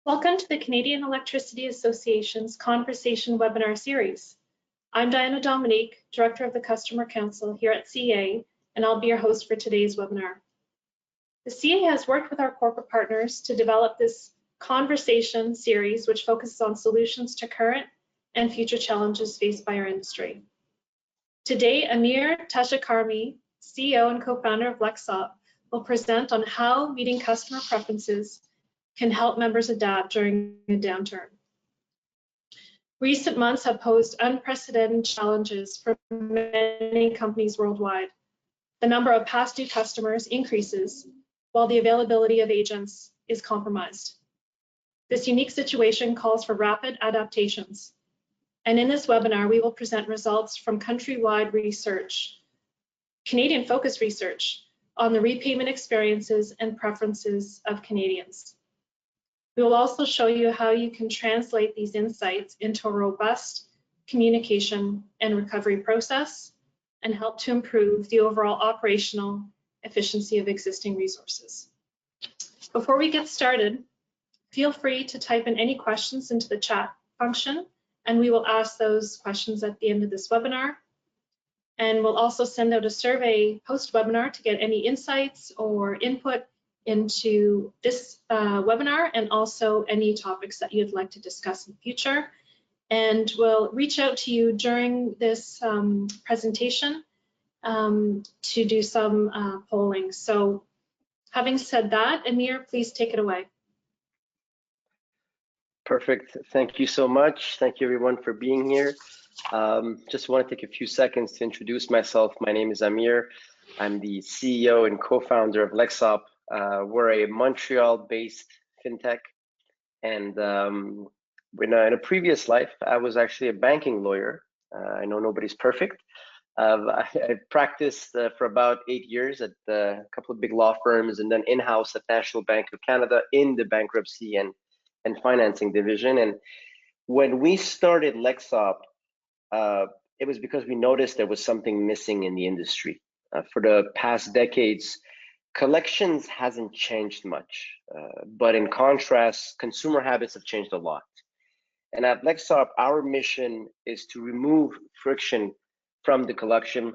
Welcome to the Canadian Electricity Association's Conversation webinar series. I'm Diana Dominique, Director of the Customer Council here at CEA, and I'll be your host for today's webinar. The CEA has worked with our corporate partners to develop this conversation series, which focuses on solutions to current and future challenges faced by our industry. Today, Amir Tajkarimi, CEO and co-founder of Lexop, will present on how meeting customer preferences can help members adapt during a downturn. Recent months have posed unprecedented challenges for many companies worldwide. The number of past due customers increases, while the availability of agents is compromised. This unique situation calls for rapid adaptations. And in this webinar, we will present results from countrywide research, Canadian-focused research, on the repayment experiences and preferences of Canadians. We will also show you how you can translate these insights into a robust communication and recovery process and help to improve the overall operational efficiency of existing resources. Before we get started, feel free to type in any questions into the chat function, and we will ask those questions at the end of this webinar. And we'll also send out a survey post-webinar to get any insights or input into this webinar, and also any topics that you'd like to discuss in the future. And we'll reach out to you during this presentation to do some polling. So having said that, Amir, please take it away. Perfect. Thank you so much. Thank you everyone for being here. Just want to take a few seconds to introduce myself. My name is Amir. I'm the CEO and co-founder of Lexop. We're a Montreal-based fintech, and in a previous life, I was actually a banking lawyer. I know nobody's perfect. I practiced for about 8 years at a couple of big law firms, and then in-house at National Bank of Canada in the bankruptcy and financing division. And when we started Lexop, it was because we noticed there was something missing in the industry. For the past decades, collections hasn't changed much, but in contrast, consumer habits have changed a lot. And at Lexop, our mission is to remove friction from the collection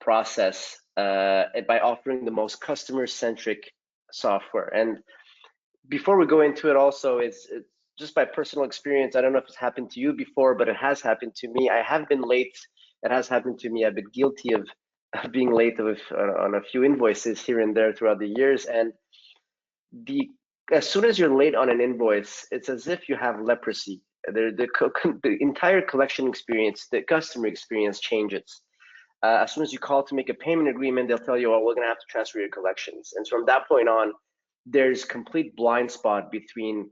process by offering the most customer-centric software. And before we go into it also, it's just by personal experience. I don't know if it's happened to you before, but it has happened to me. I have been late. It has happened to me. I've been guilty of being late on a few invoices here and there throughout the years. And as soon as you're late on an invoice, it's as if you have leprosy. The entire collection experience, the customer experience changes. As soon as you call to make a payment agreement, they'll tell you, oh, we're going to have to transfer your collections. And so from that point on, there's complete blind spot between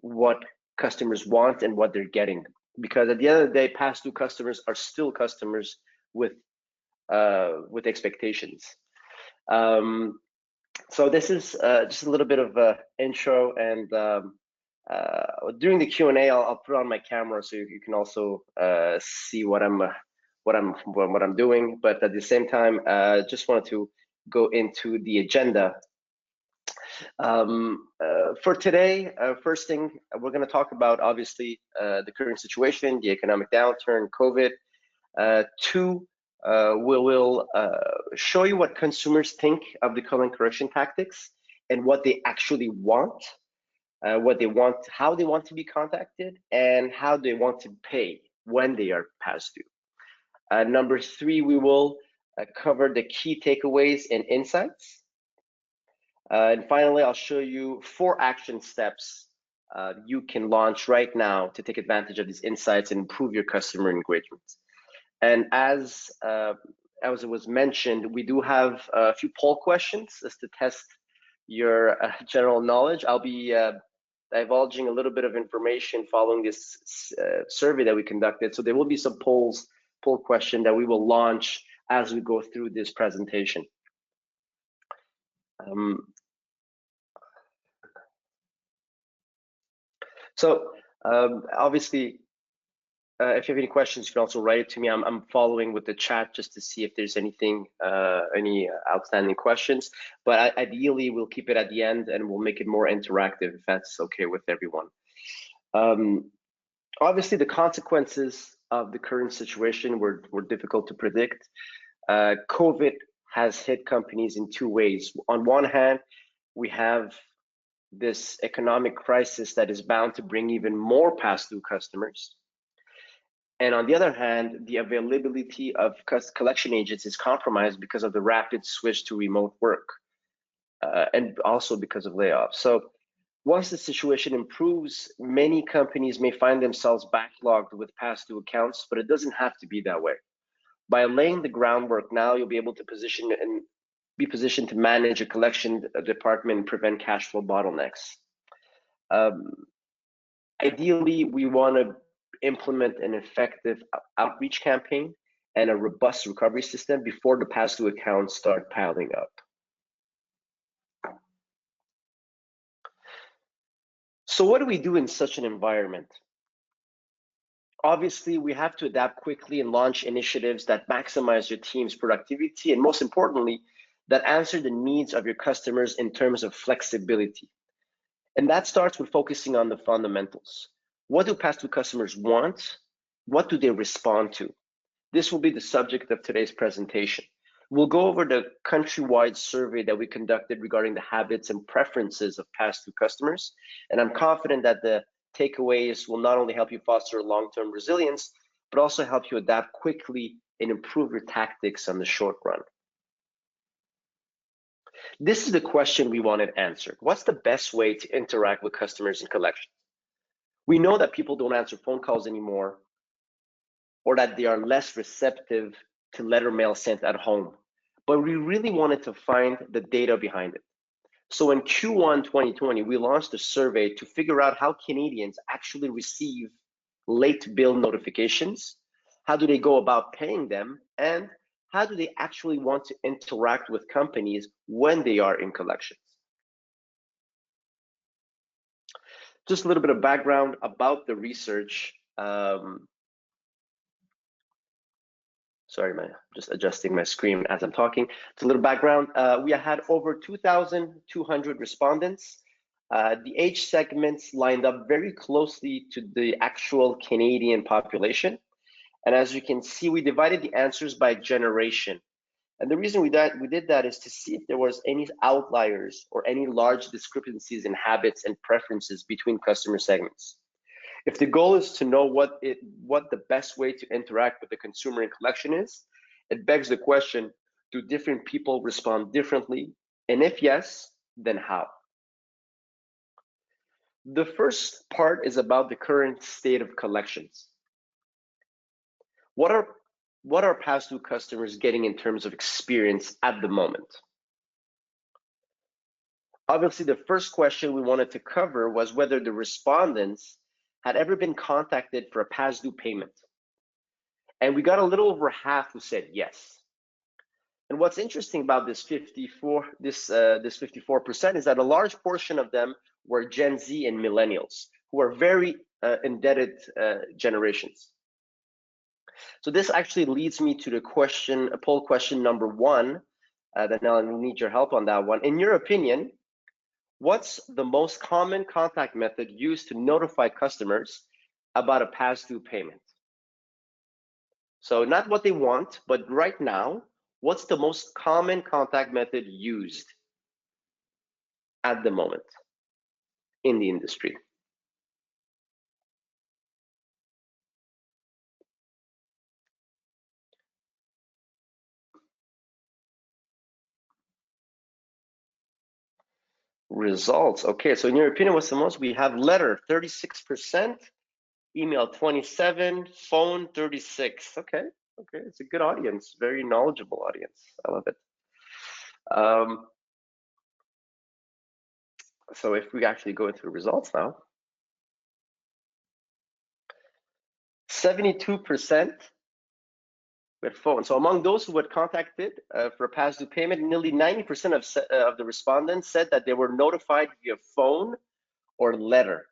what customers want and what they're getting. Because at the end of the day, past due customers are still customers with expectations. So this is just a little bit of an intro, and during the Q&A, I'll put on my camera so you can also see what I'm doing. But at the same time, just wanted to go into the agenda. For today, first thing, we're going to talk about obviously the current situation, the economic downturn, COVID. Two, we will show you what consumers think of the current correction tactics and what they actually want, what they want, how they want to be contacted, and how they want to pay when they are past due. Number three, we will cover the key takeaways and insights. And finally, I'll show you 4 action steps you can launch right now to take advantage of these insights and improve your customer engagement. And as it was mentioned, we do have a few poll questions just to test your general knowledge. I'll be divulging a little bit of information following this survey that we conducted. So there will be some poll question that we will launch as we go through this presentation. So obviously, if you have any questions, you can also write it to me. I'm following with the chat just to see if there's anything, any outstanding questions. But ideally, we'll keep it at the end and we'll make it more interactive if that's okay with everyone. Obviously, the consequences of the current situation were difficult to predict. COVID has hit companies in two ways. On one hand, we have this economic crisis that is bound to bring even more pass-through customers. And on the other hand, the availability of collection agents is compromised because of the rapid switch to remote work, and also because of layoffs. So once the situation improves, many companies may find themselves backlogged with pass-through accounts, but it doesn't have to be that way. By laying the groundwork now, you'll be able to be positioned to manage a collection department and prevent cash flow bottlenecks. Ideally, we want to implement an effective outreach campaign and a robust recovery system before the pass-through accounts start piling up. So what do we do in such an environment? Obviously, we have to adapt quickly and launch initiatives that maximize your team's productivity, and most importantly, that answer the needs of your customers in terms of flexibility. And that starts with focusing on the fundamentals. What do pass-through customers want? What do they respond to? This will be the subject of today's presentation. We'll go over the countrywide survey that we conducted regarding the habits and preferences of pass-through customers, and I'm confident that the takeaways will not only help you foster long-term resilience, but also help you adapt quickly and improve your tactics on the short run. This is the question we wanted answered. What's the best way to interact with customers in collections? We know that people don't answer phone calls anymore, or that they are less receptive to letter mail sent at home, but we really wanted to find the data behind it. So in Q1 2020, we launched a survey to figure out how Canadians actually receive late bill notifications, how do they go about paying them, and how do they actually want to interact with companies when they are in collections. Just a little bit of background about the research. Sorry, man, just adjusting my screen as I'm talking. It's a little background. We had over 2,200 respondents. The age segments lined up very closely to the actual Canadian population. And as you can see, we divided the answers by generation. And the reason we did that is to see if there was any outliers or any large discrepancies in habits and preferences between customer segments. If the goal is to know what the best way to interact with the consumer in collection is, it begs the question, do different people respond differently? And if yes, then how? The first part is about the current state of collections. What are pass-through customers getting in terms of experience at the moment? Obviously, the first question we wanted to cover was whether the respondents had ever been contacted for a pass-due payment. And we got a little over half who said yes. And what's interesting about this 54% is that a large portion of them were Gen Z and millennials, who are very indebted generations. So this actually leads me to the question, poll question number one, that now I'll need your help on that one. In your opinion, what's the most common contact method used to notify customers about a pass-through payment? So not what they want, but right now, what's the most common contact method used at the moment in the industry? Results. Okay, so in your opinion, what's the most? We have letter, 36%, email, 27%, phone, 36%. Okay, it's a good audience, very knowledgeable audience. I love it. So if we actually go into the results now, 72% with phone. So among those who were contacted for a past due payment, nearly 90% of the respondents said that they were notified via phone or letter.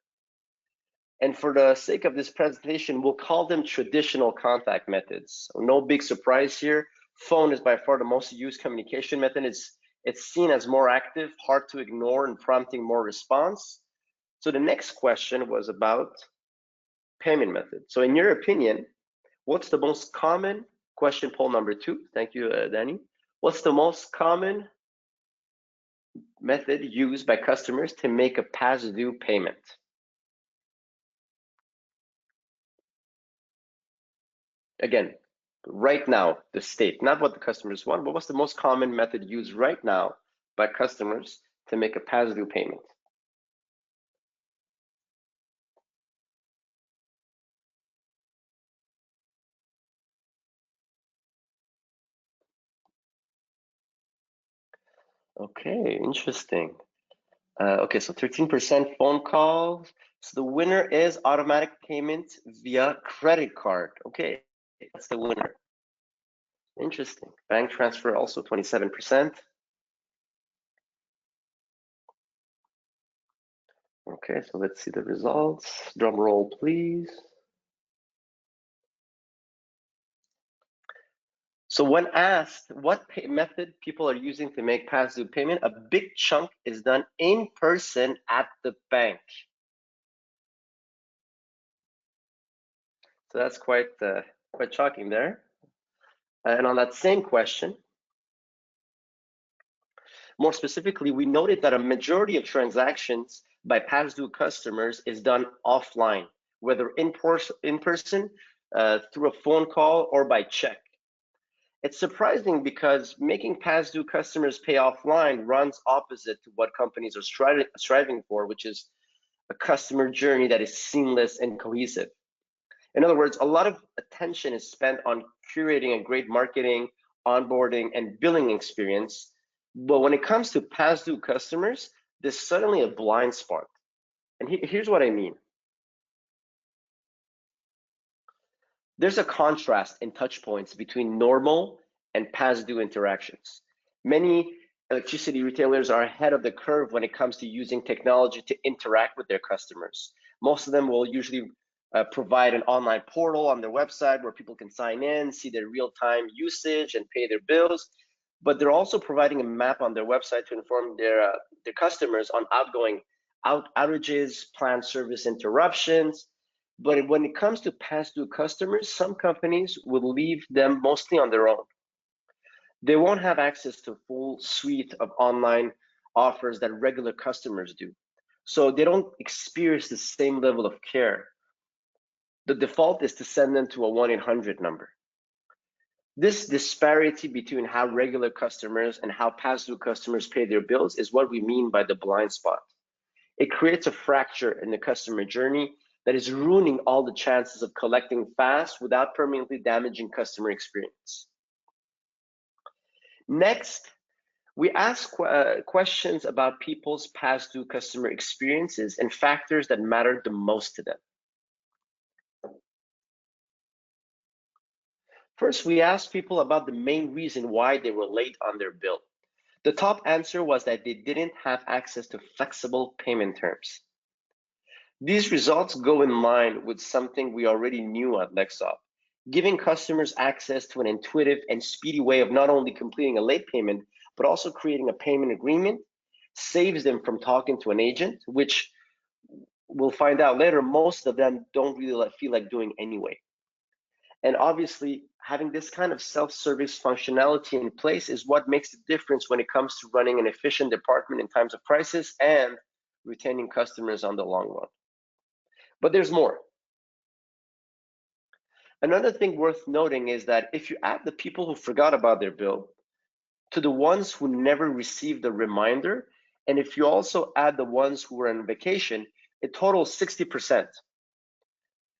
And for the sake of this presentation, we'll call them traditional contact methods. So no big surprise here. Phone is by far the most used communication method. It's seen as more active, hard to ignore, and prompting more response. So the next question was about payment method. So in your opinion, what's the most common, question poll number 2, thank you, Danny. What's the most common method used by customers to make a past due payment? Again, right now, the state, not what the customers want, but what's the most common method used right now by customers to make a past due payment? Okay, interesting. Okay, so 13% phone calls. So the winner is automatic payment via credit card. Okay, that's the winner. Interesting. Bank transfer also 27%. Okay, so let's see the results. Drum roll, please. So when asked what method people are using to make past due payment, a big chunk is done in person at the bank. So that's quite shocking there. And on that same question, more specifically, we noted that a majority of transactions by past due customers is done offline, whether in person, through a phone call, or by check. It's surprising because making past due customers pay offline runs opposite to what companies are striving for, which is a customer journey that is seamless and cohesive. In other words, a lot of attention is spent on curating a great marketing, onboarding, and billing experience. But when it comes to past due customers, there's suddenly a blind spot. And here's what I mean. There's a contrast in touch points between normal and past due interactions. Many electricity retailers are ahead of the curve when it comes to using technology to interact with their customers. Most of them will usually provide an online portal on their website where people can sign in, see their real-time usage, and pay their bills. But they're also providing a map on their website to inform their customers on outgoing outages, planned service interruptions. But when it comes to past due customers, some companies will leave them mostly on their own. They won't have access to a full suite of online offers that regular customers do. So they don't experience the same level of care. The default is to send them to a 1-800 number. This disparity between how regular customers and how past due customers pay their bills is what we mean by the blind spot. It creates a fracture in the customer journey that is ruining all the chances of collecting fast without permanently damaging customer experience. Next, we ask questions about people's past due customer experiences and factors that matter the most to them. First, we asked people about the main reason why they were late on their bill. The top answer was that they didn't have access to flexible payment terms. These results go in line with something we already knew at Lexop. Giving customers access to an intuitive and speedy way of not only completing a late payment, but also creating a payment agreement saves them from talking to an agent, which we'll find out later, most of them don't really feel like doing anyway. And obviously, having this kind of self-service functionality in place is what makes the difference when it comes to running an efficient department in times of crisis and retaining customers on the long run. But there's more. Another thing worth noting is that if you add the people who forgot about their bill to the ones who never received a reminder, and if you also add the ones who were on vacation, it totals 60%.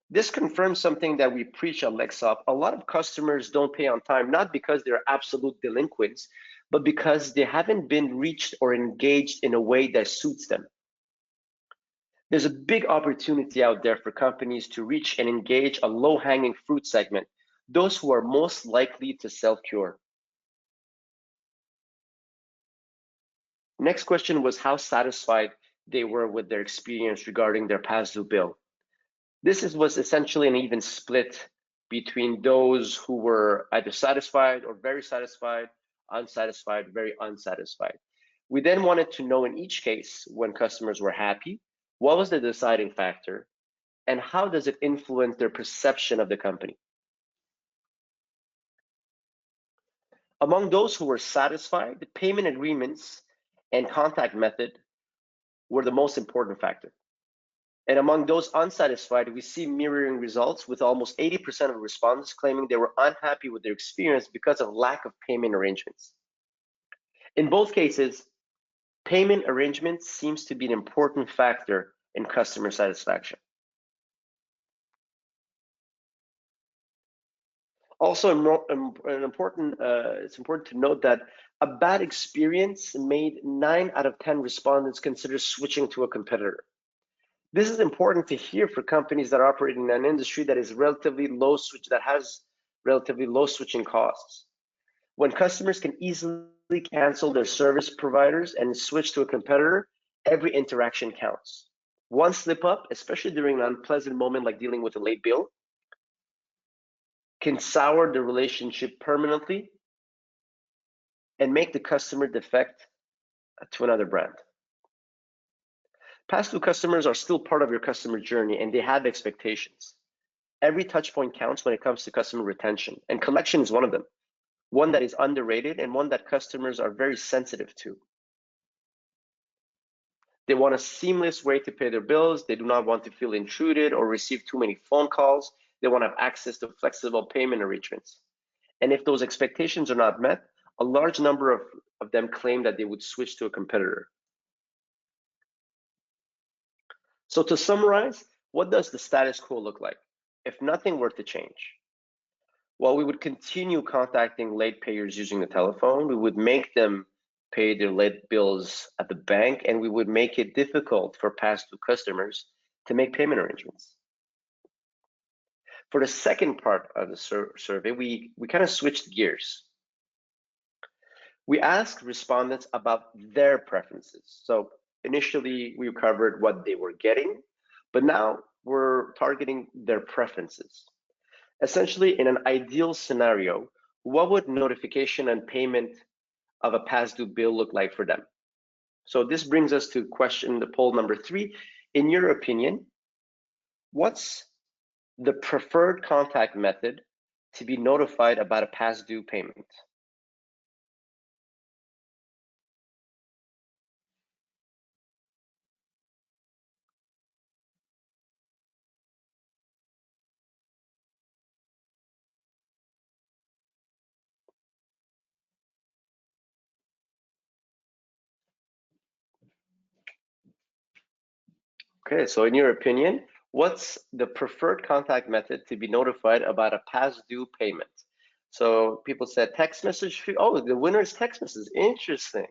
This confirms something that we preach at Lexop. A lot of customers don't pay on time, not because they're absolute delinquents, but because they haven't been reached or engaged in a way that suits them. There's a big opportunity out there for companies to reach and engage a low-hanging fruit segment, those who are most likely to self-cure. Next question was how satisfied they were with their experience regarding their past due bill. This was essentially an even split between those who were either satisfied or very satisfied, unsatisfied, very unsatisfied. We then wanted to know in each case when customers were happy, what was the deciding factor, and how does it influence their perception of the company? Among those who were satisfied, the payment agreements and contact method were the most important factor. And among those unsatisfied, we see mirroring results with almost 80% of respondents claiming they were unhappy with their experience because of lack of payment arrangements. In both cases, payment arrangement seems to be an important factor in customer satisfaction. Also, it's important to note that a bad experience made 9 out of 10 respondents consider switching to a competitor. This is important to hear for companies that operate in an industry that has relatively low switching costs. When customers can easily cancel their service providers and switch to a competitor, every interaction counts. One slip up, especially during an unpleasant moment like dealing with a late bill, can sour the relationship permanently and make the customer defect to another brand. Past due customers are still part of your customer journey and they have expectations. Every touch point counts when it comes to customer retention, and collection is one of them, one that is underrated and one that customers are very sensitive to. They want a seamless way to pay their bills. They do not want to feel intruded or receive too many phone calls. They want to have access to flexible payment arrangements. And if those expectations are not met, a large number of them claim that they would switch to a competitor. So to summarize, what does the status quo look like if nothing were to change? Well, we would continue contacting late payers using the telephone. We would make them pay their late bills at the bank, and we would make it difficult for past due customers to make payment arrangements. For the second part of the survey, we kind of switched gears. We asked respondents about their preferences. So initially, we covered what they were getting, but now we're targeting their preferences. Essentially, in an ideal scenario, what would notification and payment of a past due bill look like for them? So this brings us to the poll number 3. In your opinion, what's the preferred contact method to be notified about a past due payment? Okay, so in your opinion, what's the preferred contact method to be notified about a past due payment? So people said text message. Oh, the winner is text message. Interesting.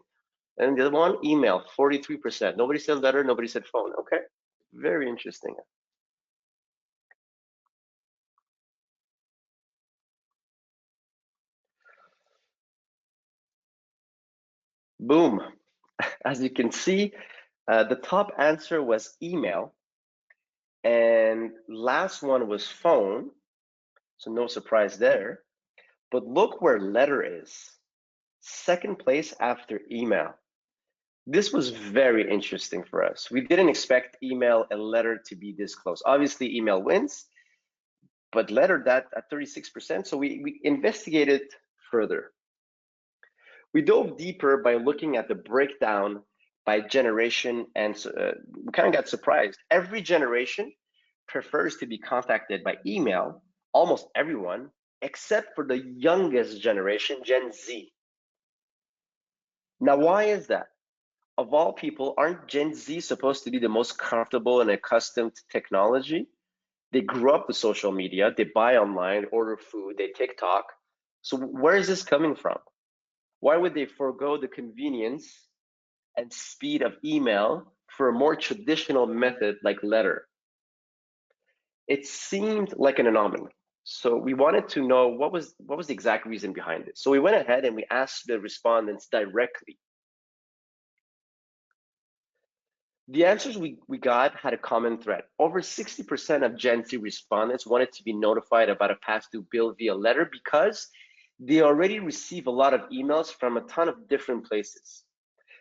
And the other one, email, 43%. Nobody said letter, nobody said phone. Okay, very interesting. Boom. As you can see, the top answer was email, and last one was phone. So no surprise there. But look where letter is. Second place after email. This was very interesting for us. We didn't expect email and letter to be this close. Obviously, email wins, but letter that at 36%. So we investigated further. We dove deeper by looking at the breakdown by generation, and we kind of got surprised. Every generation prefers to be contacted by email, almost everyone, except for the youngest generation, Gen Z. Now, why is that? Of all people, aren't Gen Z supposed to be the most comfortable and accustomed to technology? They grew up with social media, they buy online, order food, they TikTok. So where is this coming from? Why would they forego the convenience and speed of email for a more traditional method like letter? It seemed like an anomaly. So we wanted to know what was the exact reason behind it. So we went ahead and we asked the respondents directly. The answers we got had a common thread. Over 60% of Gen Z respondents wanted to be notified about a past due bill via letter because they already receive a lot of emails from a ton of different places.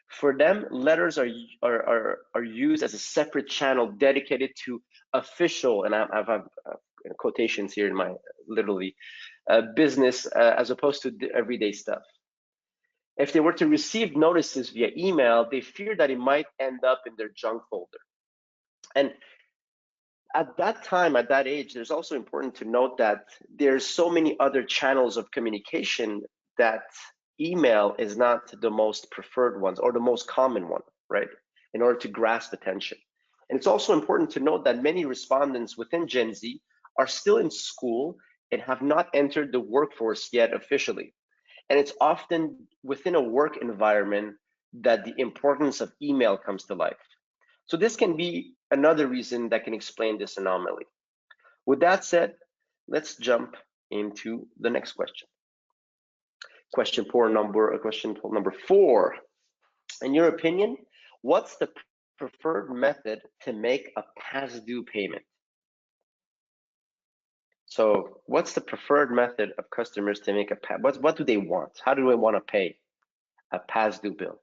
For them, letters are used as a separate channel dedicated to official, and I have quotations here in my literally business as opposed to the everyday stuff. If they were to receive notices via email, they fear that it might end up in their junk folder. And at that time, at that age, there's also important to note that there's so many other channels of communication that email is not the most preferred ones or the most common one, right? In order to grasp attention. And it's also important to note that many respondents within Gen Z are still in school and have not entered the workforce yet officially. And it's often within a work environment that the importance of email comes to life. So this can be another reason that can explain this anomaly. With that said, let's jump into the next question. Question number 4. In your opinion, what's the preferred method to make a past due payment? So what's the preferred method of customers to make what do they want? How do they want to pay a past due bill?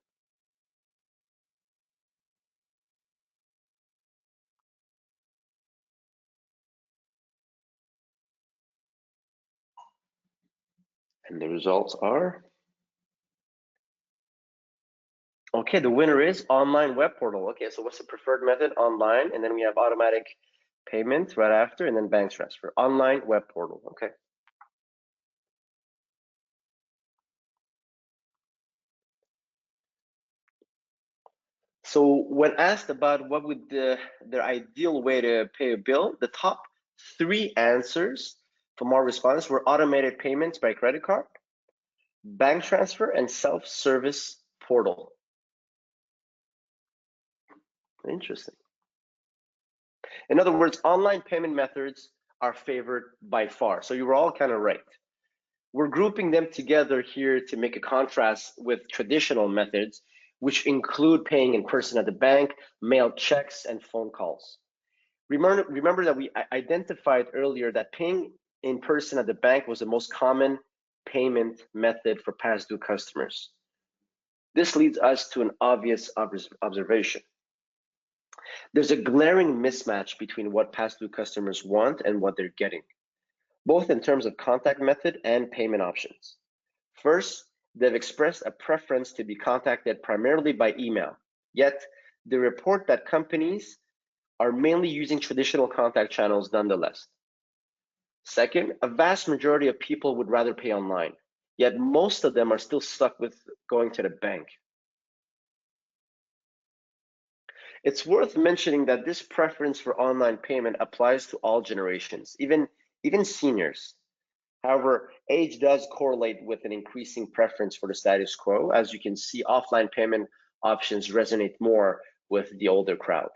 And the results are, okay, the winner is online web portal. Okay, so what's the preferred method? Online, and then we have automatic payment right after, and then bank transfer. Online web portal, okay. So when asked about what would their ideal way to pay a bill, the top 3 answers from our respondents were automated payments by credit card, bank transfer, and self-service portal. Interesting. In other words, online payment methods are favored by far. So you were all kind of right. We're grouping them together here to make a contrast with traditional methods, which include paying in person at the bank, mail checks, and phone calls. Remember that we identified earlier that paying in person at the bank was the most common payment method for past due customers. This leads us to an obvious observation. There's a glaring mismatch between what past due customers want and what they're getting, both in terms of contact method and payment options. First, they've expressed a preference to be contacted primarily by email, yet they report that companies are mainly using traditional contact channels nonetheless. Second, a vast majority of people would rather pay online, yet most of them are still stuck with going to the bank. It's worth mentioning that this preference for online payment applies to all generations, even seniors. However, age does correlate with an increasing preference for the status quo. As you can see, offline payment options resonate more with the older crowd.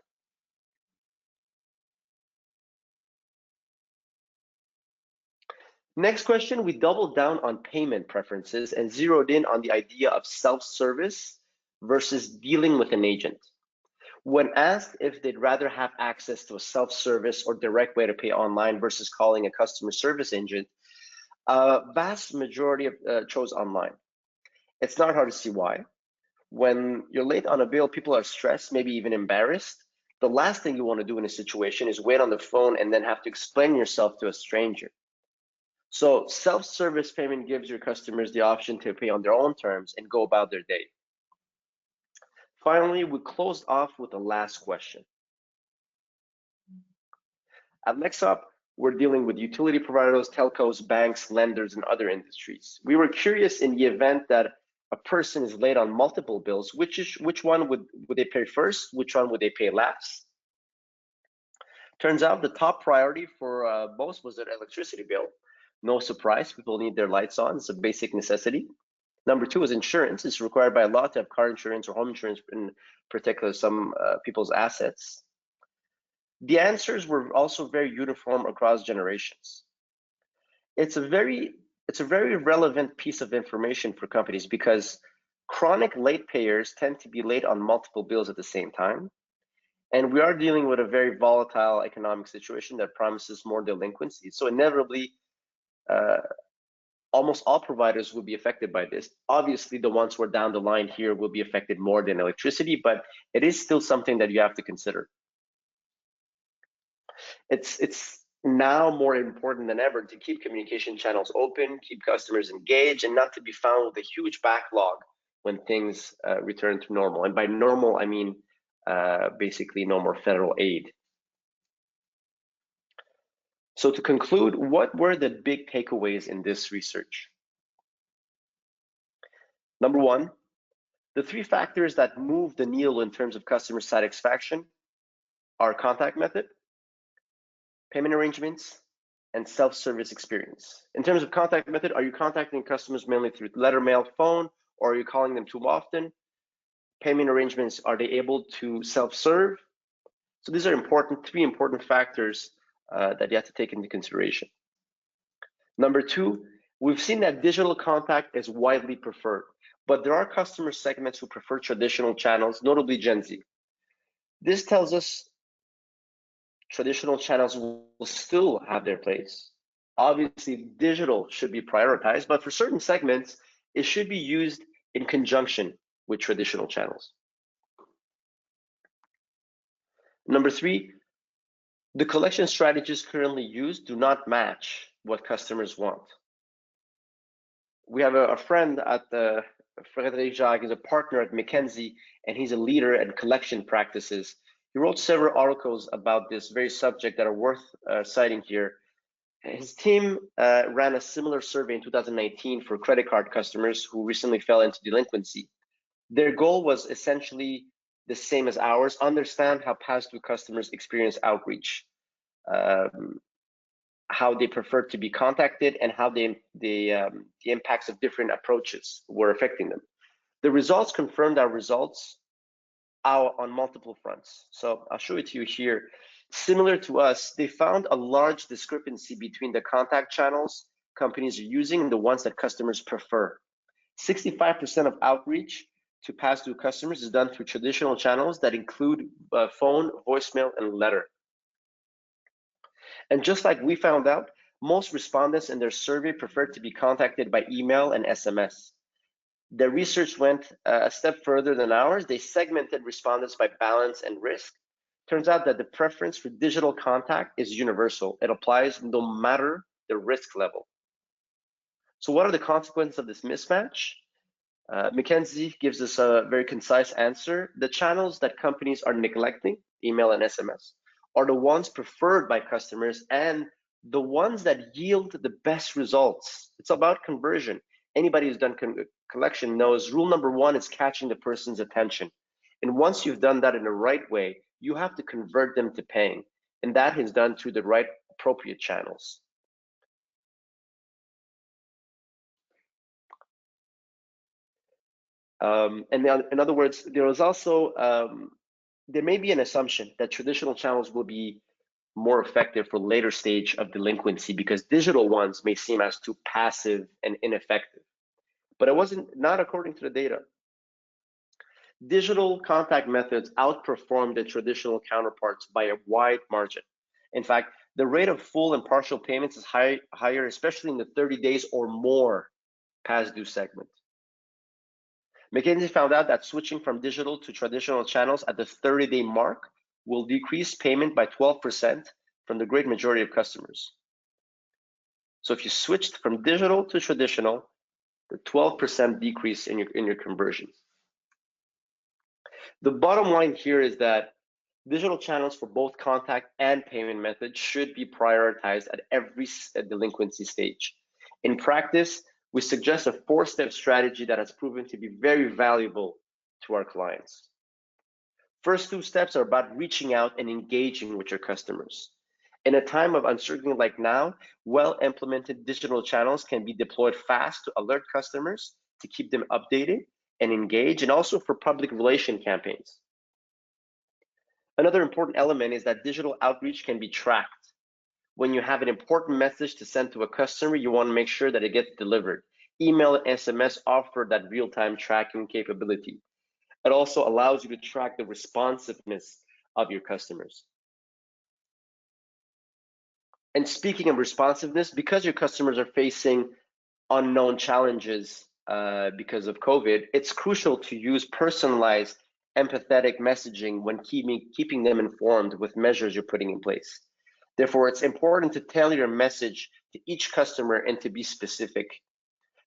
Next question, we doubled down on payment preferences and zeroed in on the idea of self-service versus dealing with an agent. When asked if they'd rather have access to a self-service or direct way to pay online versus calling a customer service agent, a vast majority chose online. It's not hard to see why. When you're late on a bill, people are stressed, maybe even embarrassed. The last thing you want to do in a situation is wait on the phone and then have to explain yourself to a stranger. So self-service payment gives your customers the option to pay on their own terms and go about their day. Finally, we closed off with the last question. At Lexop, we're dealing with utility providers, telcos, banks, lenders, and other industries. We were curious, in the event that a person is late on multiple bills, which one would they pay first? Which one would they pay last? Turns out the top priority for most was their electricity bill. No surprise, people need their lights on. It's a basic necessity. Number 2 is insurance. It's required by law to have car insurance or home insurance, in particular some people's assets. The answers were also very uniform across generations. It's a very relevant piece of information for companies because chronic late payers tend to be late on multiple bills at the same time. And we are dealing with a very volatile economic situation that promises more delinquency. So inevitably, almost all providers will be affected by this. Obviously, the ones who are down the line here will be affected more than electricity, but it is still something that you have to consider. It's now more important than ever to keep communication channels open, keep customers engaged, and not to be found with a huge backlog when things return to normal. And by normal, I mean basically no more federal aid. So to conclude, what were the big takeaways in this research? Number one, the three factors that move the needle in terms of customer satisfaction are contact method, payment arrangements, and self-service experience. In terms of contact method, are you contacting customers mainly through letter, mail, phone, or are you calling them too often? Payment arrangements, are they able to self-serve? So these are three important factors that you have to take into consideration. Number two, we've seen that digital contact is widely preferred, but there are customer segments who prefer traditional channels, notably Gen Z. This tells us traditional channels will still have their place. Obviously, digital should be prioritized, but for certain segments, it should be used in conjunction with traditional channels. Number three, the collection strategies currently used do not match what customers want. We have a friend at Frédéric Jacques, is a partner at McKinsey, and he's a leader in collection practices. He wrote several articles about this very subject that are worth citing here. His team ran a similar survey in 2019 for credit card customers who recently fell into delinquency. Their goal was essentially the same as ours: understand how past due customers experience outreach, how they prefer to be contacted, and how the impacts of different approaches were affecting them. The results confirmed our results on multiple fronts. So I'll show it to you here. Similar to us, they found a large discrepancy between the contact channels companies are using and the ones that customers prefer. 65% of outreach to past due customers is done through traditional channels that include phone, voicemail, and letter. And just like we found out, most respondents in their survey preferred to be contacted by email and SMS. Their research went a step further than ours. They segmented respondents by balance and risk. Turns out that the preference for digital contact is universal. It applies no matter the risk level. So what are the consequences of this mismatch? McKinsey gives us a very concise answer. The channels that companies are neglecting, email and SMS, are the ones preferred by customers and the ones that yield the best results. It's about conversion. Anybody who's done collection knows rule number one is catching the person's attention. And once you've done that in the right way, you have to convert them to paying. And that is done through the right appropriate channels. And in other words, there is also, there may be an assumption that traditional channels will be more effective for later stage of delinquency because digital ones may seem as too passive and ineffective. But it wasn't, not according to the data. Digital contact methods outperform the traditional counterparts by a wide margin. In fact, the rate of full and partial payments is higher, especially in the 30 days or more past due segment. McKinsey found out that switching from digital to traditional channels at the 30-day mark will decrease payment by 12% from the great majority of customers. So if you switched from digital to traditional, the 12% decrease in your conversion. The bottom line here is that digital channels for both contact and payment methods should be prioritized at every delinquency stage. In practice, we suggest a 4-step strategy that has proven to be very valuable to our clients. First 2 steps are about reaching out and engaging with your customers. In a time of uncertainty like now, well-implemented digital channels can be deployed fast to alert customers, to keep them updated and engaged, and also for public relation campaigns. Another important element is that digital outreach can be tracked. When you have an important message to send to a customer, you want to make sure that it gets delivered. Email and SMS offer that real-time tracking capability. It also allows you to track the responsiveness of your customers. And speaking of responsiveness, because your customers are facing unknown challenges because of COVID, it's crucial to use personalized, empathetic messaging when keeping them informed with measures you're putting in place. Therefore, it's important to tailor your message to each customer and to be specific.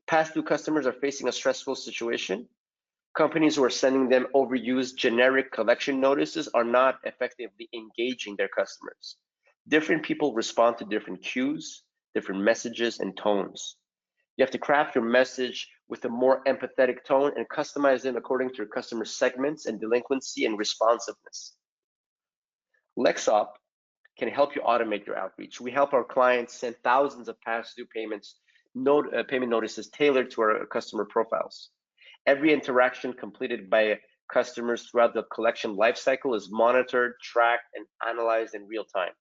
Past due customers are facing a stressful situation. Companies who are sending them overused generic collection notices are not effectively engaging their customers. Different people respond to different cues, different messages, and tones. You have to craft your message with a more empathetic tone and customize them according to your customer segments and delinquency and responsiveness. Lexop can help you automate your outreach. We help our clients send thousands of past due payment notices tailored to our customer profiles. Every interaction completed by customers throughout the collection lifecycle is monitored, tracked, and analyzed in real time.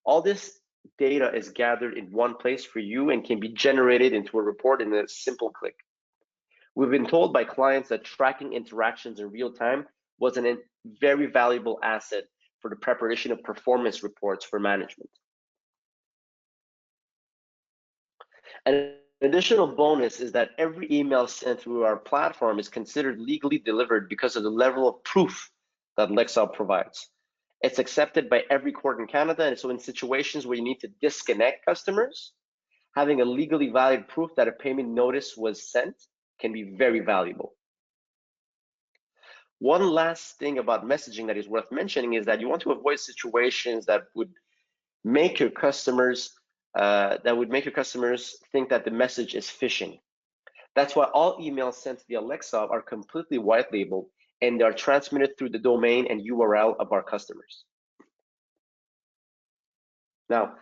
All this data is gathered in one place for you and can be generated into a report in a simple click. We've been told by clients that tracking interactions in real time was a very valuable asset for the preparation of performance reports for management. An additional bonus is that every email sent through our platform is considered legally delivered because of the level of proof that Lexop provides. It's accepted by every court in Canada, and so in situations where you need to disconnect customers, having a legally valid proof that a payment notice was sent can be very valuable. One last thing about messaging that is worth mentioning is that you want to avoid situations that would make your customers think that the message is phishing. That's why all emails sent via Lexop are completely white labeled and they are transmitted through the domain and URL of our customers. Now,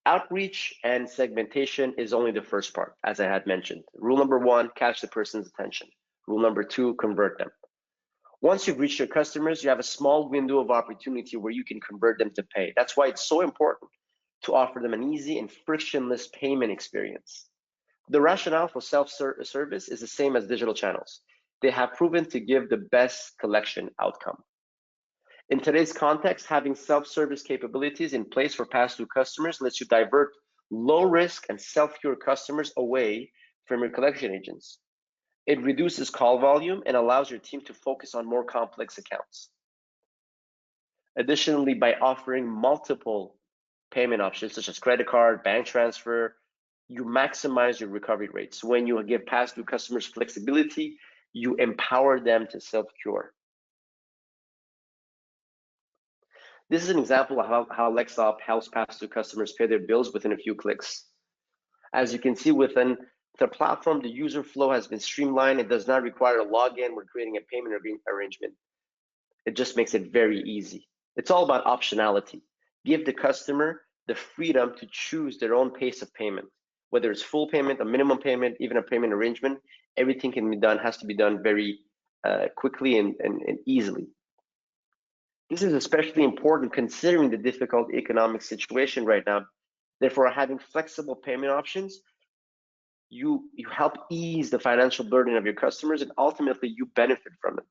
outreach and segmentation is only the first part, as I had mentioned. Rule number 1, catch the person's attention. Rule number 2, convert them. Once you've reached your customers, you have a small window of opportunity where you can convert them to pay. That's why it's so important to offer them an easy and frictionless payment experience. The rationale for self-service is the same as digital channels. They have proven to give the best collection outcome. In today's context, having self-service capabilities in place for past due customers lets you divert low-risk and self-cure customers away from your collection agents. It reduces call volume and allows your team to focus on more complex accounts. Additionally, by offering multiple payment options such as credit card, bank transfer, you maximize your recovery rates. When you give past due customers flexibility, you empower them to self-cure. This is an example of how Lexop helps past due customers pay their bills within a few clicks. As you can see within the platform, the user flow has been streamlined. It does not require a login when creating a payment arrangement. It just makes it very easy. It's all about optionality. Give the customer the freedom to choose their own pace of payment, whether it's full payment, a minimum payment, even a payment arrangement. Everything has to be done very quickly and easily. This is especially important considering the difficult economic situation right now. Therefore, having flexible payment options, you help ease the financial burden of your customers, and ultimately you benefit from it.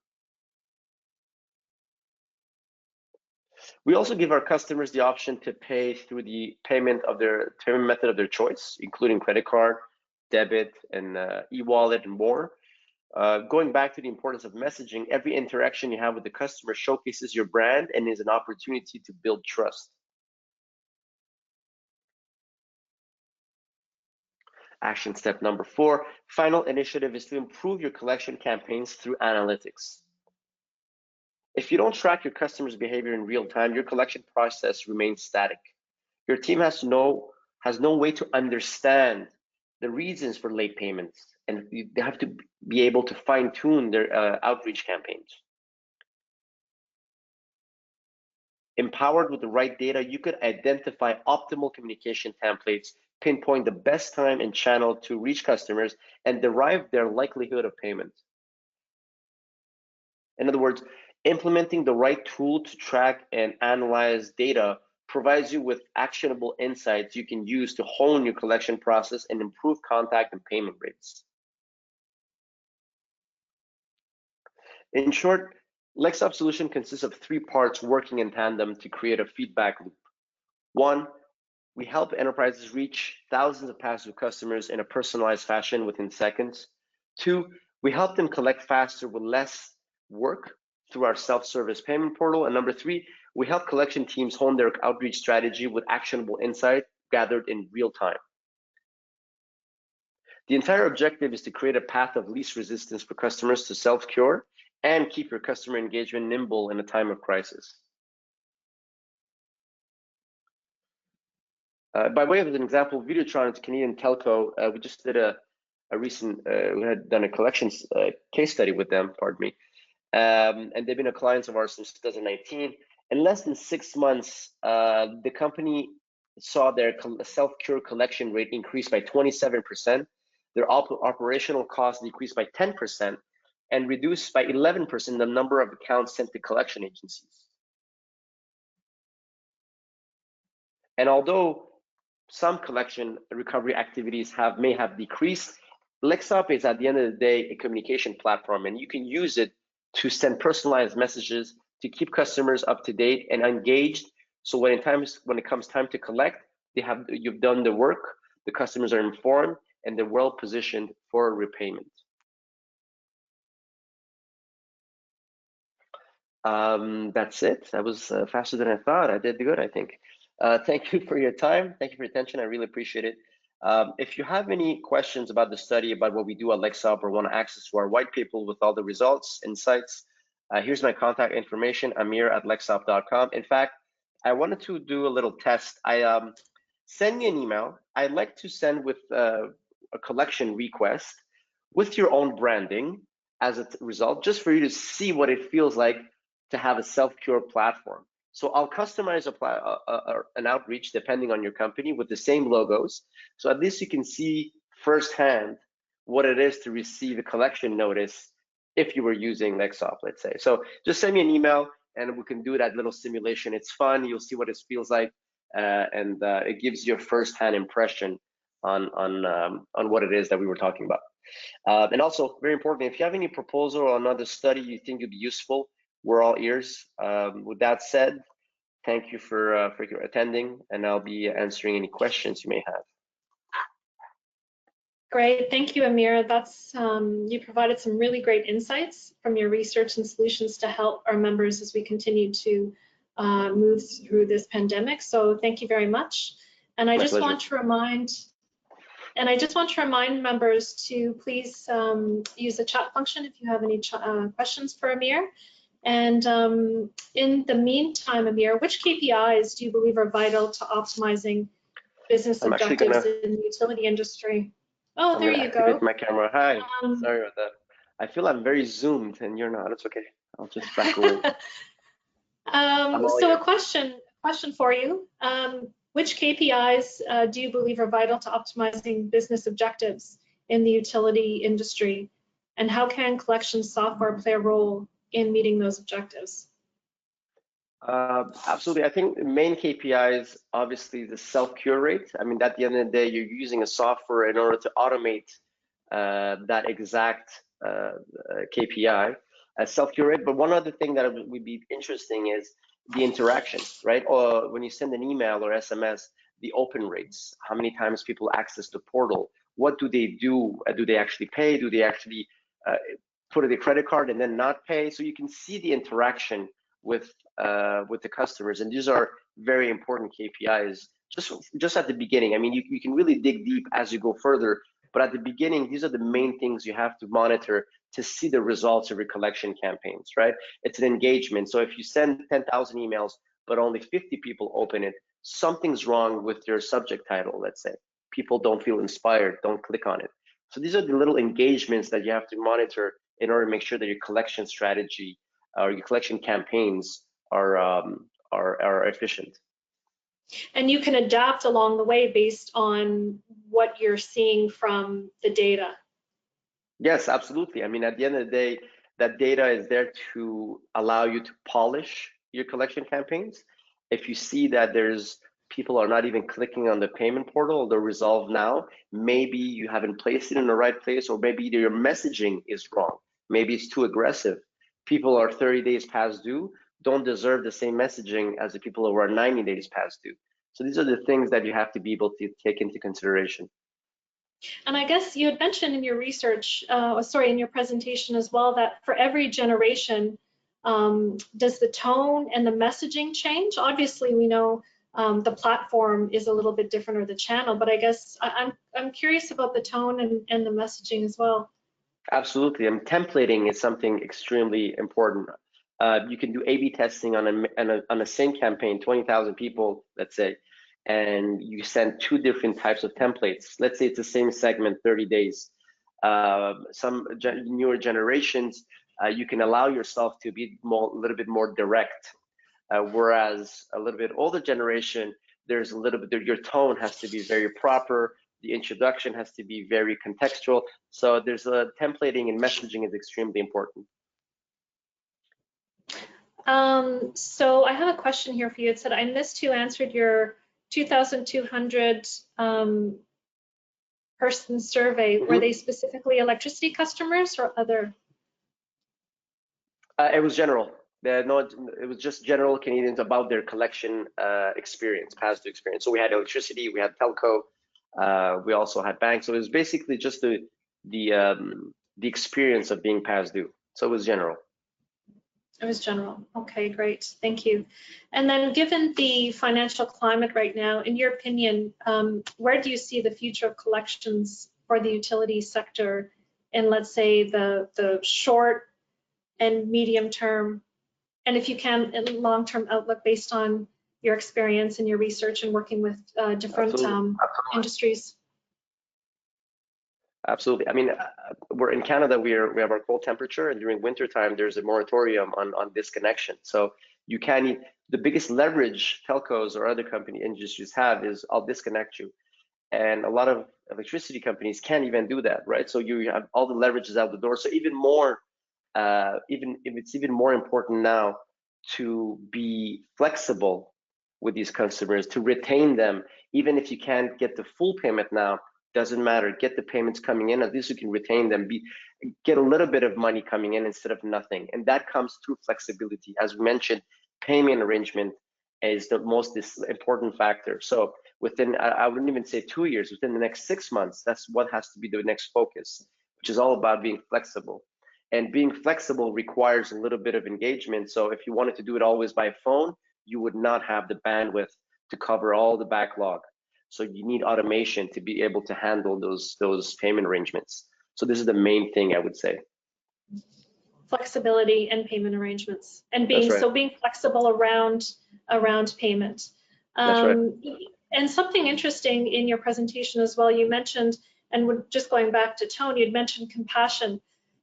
We also give our customers the option to pay through the payment method of their choice, including credit card, debit, and e-wallet, and more. Going back to the importance of messaging, every interaction you have with the customer showcases your brand and is an opportunity to build trust. Action step number 4, final initiative is to improve your collection campaigns through analytics. If you don't track your customers' behavior in real time, your collection process remains static. Your team has no way to understand the reasons for late payments, and they have to be able to fine-tune their outreach campaigns. Empowered with the right data, you could identify optimal communication templates, pinpoint the best time and channel to reach customers, and derive their likelihood of payment. In other words, implementing the right tool to track and analyze data provides you with actionable insights you can use to hone your collection process and improve contact and payment rates. In short, Lexop solution consists of 3 parts working in tandem to create a feedback loop. 1, we help enterprises reach thousands of past due customers in a personalized fashion within seconds. 2, we help them collect faster with less work through our self-service payment portal. And number 3, we help collection teams hone their outreach strategy with actionable insight gathered in real time. The entire objective is to create a path of least resistance for customers to self-cure and keep your customer engagement nimble in a time of crisis. By way of an example, Videotron is a Canadian telco. We just did a recent, we had done a collections case study with them, pardon me. And they've been a client of ours since 2019. In less than 6 months, the company saw their self-cure collection rate increase by 27%. Their operational costs decreased by 10% and reduced by 11% the number of accounts sent to collection agencies. And although some collection recovery activities may have decreased, Lexop is at the end of the day a communication platform, and you can use it to send personalized messages to keep customers up to date and engaged. So when it comes time to collect, you've done the work, the customers are informed, and they're well positioned for repayment. That's it. That was faster than I thought. I did good, I think. Thank you for your time. Thank you for your attention. I really appreciate it. If you have any questions about the study, about what we do at Lexop, or want access to our white paper with all the results, insights, here's my contact information, amir@lexop.com. In fact, I wanted to do a little test. Send me an email. I'd like to send with a collection request with your own branding as a result, just for you to see what it feels like to have a self-cure platform. So I'll customize an outreach depending on your company with the same logos. So at least you can see firsthand what it is to receive a collection notice if you were using Lexop, let's say. So just send me an email and we can do that little simulation. It's fun. You'll see what it feels like, and it gives you a firsthand impression on what it is that we were talking about. And also, very important, if you have any proposal or another study you think would be useful, we're all ears. With that said, thank you for your attending, and I'll be answering any questions you may have. Great, thank you, Amir. That's you provided some really great insights from your research and solutions to help our members as we continue to move through this pandemic. So thank you very much. And I just want to remind. And I just want to remind members to please use the chat function if you have any questions for Amir. And in the meantime, Amir, which KPIs do you believe are vital to optimizing business objectives in the utility industry? Oh, there you go. Activate my camera. Hi. Sorry about that. I feel I'm very zoomed, and you're not. It's okay. I'll just back away. So a question for you. Which KPIs do you believe are vital to optimizing business objectives in the utility industry? And how can collection software play a role in meeting those objectives? Absolutely. I think the main KPI is obviously the self-cure rate. I mean, at the end of the day, you're using a software in order to automate that exact KPI, self-cure rate. But one other thing that would be interesting is the interaction, right? Or when you send an email or SMS, the open rates, how many times people access the portal, what do they do? Do they actually pay? Do they actually put in a credit card and then not pay? So you can see the interaction with the customers, and these are very important KPIs just at the beginning. I mean, you can really dig deep as you go further, but at the beginning, these are the main things you have to monitor to see the results of your collection campaigns, right? It's an engagement. So if you send 10,000 emails, but only 50 people open it, something's wrong with your subject title, let's say. People don't feel inspired, don't click on it. So these are the little engagements that you have to monitor in order to make sure that your collection strategy or your collection campaigns are efficient. And you can adapt along the way based on what you're seeing from the data. Yes, absolutely. I mean, at the end of the day, that data is there to allow you to polish your collection campaigns. If you see that people are not even clicking on the payment portal, the resolve now, maybe you haven't placed it in the right place, or maybe your messaging is wrong. Maybe it's too aggressive. People are 30 days past due, don't deserve the same messaging as the people who are 90 days past due. So these are the things that you have to be able to take into consideration. And I guess you had mentioned in your research, in your presentation as well, that for every generation, Does the tone and the messaging change? Obviously, we know the platform is a little bit different, or the channel, but I guess I'm curious about the tone and the messaging as well. Absolutely. Templating is something extremely important. You can do A/B testing on a same campaign, 20,000 people, let's say, and you send two different types of templates. Let's say it's the same segment, 30 days. Some newer generations, you can allow yourself to be a little bit more direct. Whereas a little bit older generation, there's a little bit, your tone has to be very proper. The introduction has to be very contextual. So there's a templating and messaging is extremely important. So I have a question here for you. It said, I missed who answered your 2,200 person survey. Were they specifically electricity customers or other? It was general. It was just general Canadians about their collection experience, past due experience. So we had electricity, we had telco, we also had banks. So it was basically just the experience of being past due. So it was general. It was general. Okay, great. Thank you. And then given the financial climate right now, in your opinion, where do you see the future of collections for the utility sector in, let's say, the short and medium term, and if you can, long-term outlook based on your experience and your research and working with different industries? Absolutely. I mean, we're in Canada. We have our cold temperature, and during winter time, there's a moratorium on disconnection. So you can. The biggest leverage telcos or other industries have is I'll disconnect you, and a lot of electricity companies can't even do that, right? So you have all the leverage is out the door. So even more, it's even more important now to be flexible with these customers, to retain them, even if you can't get the full payment now. Doesn't matter, get the payments coming in, at least you can retain them, get a little bit of money coming in instead of nothing. And that comes through flexibility. As we mentioned, payment arrangement is the most important factor. So within, I wouldn't even say 2 years, within the next 6 months, that's what has to be the next focus, which is all about being flexible. And being flexible requires a little bit of engagement. So if you wanted to do it always by phone, you would not have the bandwidth to cover all the backlog. So you need automation to be able to handle those payment arrangements. So this is the main thing I would say. Flexibility and payment arrangements, and being flexible around payment. That's right. And something interesting in your presentation as well, you mentioned, and we're just going back to tone, you'd mentioned compassion.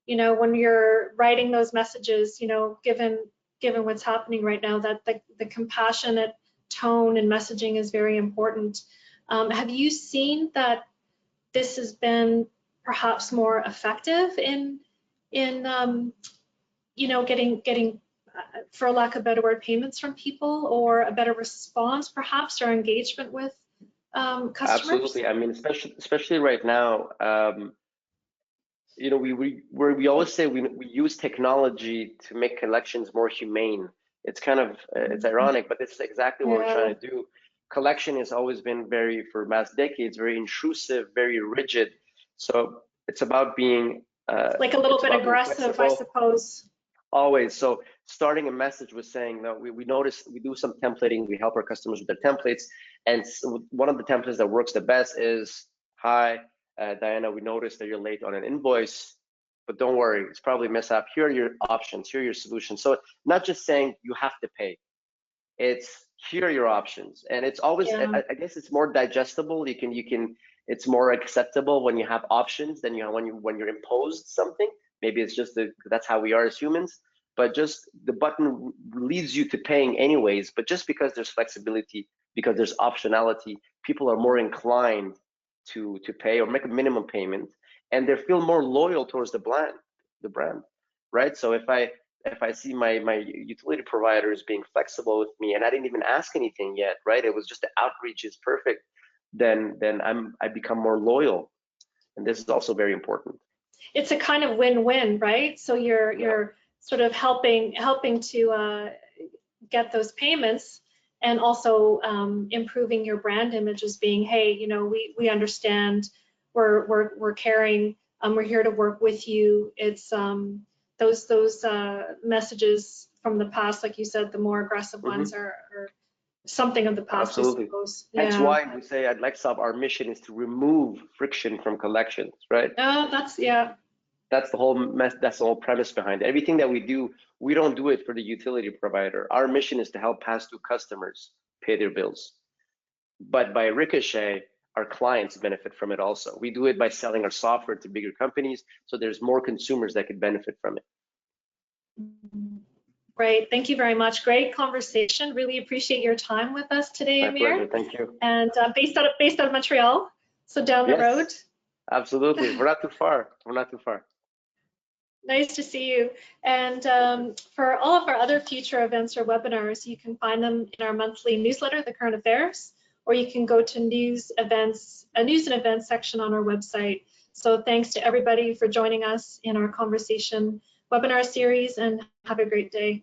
You know, when you're writing those messages, you know, given what's happening right now, that the compassionate tone and messaging is very important. Have you seen that this has been perhaps more effective in you know, getting for lack of a better word, payments from people, or a better response perhaps, or engagement with customers? Absolutely. I mean, especially right now, you know, we always say we use technology to make collections more humane. It's kind of it's ironic, but this is exactly what we're trying to do. Collection has always been for past decades, very intrusive, very rigid. So it's about being like a little bit aggressive, I suppose. Always. So starting a message with saying, no, we notice, we do some templating, we help our customers with their templates, and one of the templates that works the best is, hi, Diana, we noticed that you're late on an invoice, but don't worry, it's probably a mishap. Here are your options, here are your solutions. So not just saying you have to pay, it's here are your options. And it's always, I guess it's more digestible. You can, it's more acceptable when you have options than you when you're imposed something. Maybe it's just that's how we are as humans, but just the button leads you to paying anyways. But just because there's flexibility, because there's optionality, people are more inclined to pay or make a minimum payment, and they feel more loyal towards the brand, right? So if I see my utility providers being flexible with me, and I didn't even ask anything yet, right? It was just the outreach is perfect, then I become more loyal, and this is also very important. It's a kind of win-win, right? So you're sort of helping to get those payments, and also improving your brand image as being, hey, you know, we understand, we're caring, we're here to work with you. It's those messages from the past, like you said, the more aggressive ones are something of the past, Absolutely. I suppose. That's Yeah. why we say at Lexop, our mission is to remove friction from collections, right? That's, yeah. That's the whole that's the whole premise behind it. Everything that we do, we don't do it for the utility provider. Our mission is to help pass-through customers pay their bills. But by ricochet, our clients benefit from it also. We do it by selling our software to bigger companies, so there's more consumers that could benefit from it. Great, thank you very much. Great conversation. Really appreciate your time with us today, My Amir. pleasure, thank you. And based out of Montreal, so down the road. Absolutely, we're not too far. We're not too far. Nice to see you. And for all of our other future events or webinars, you can find them in our monthly newsletter, The Current Affairs, or you can go to news and events section on our website. So thanks to everybody for joining us in our conversation webinar series, and have a great day.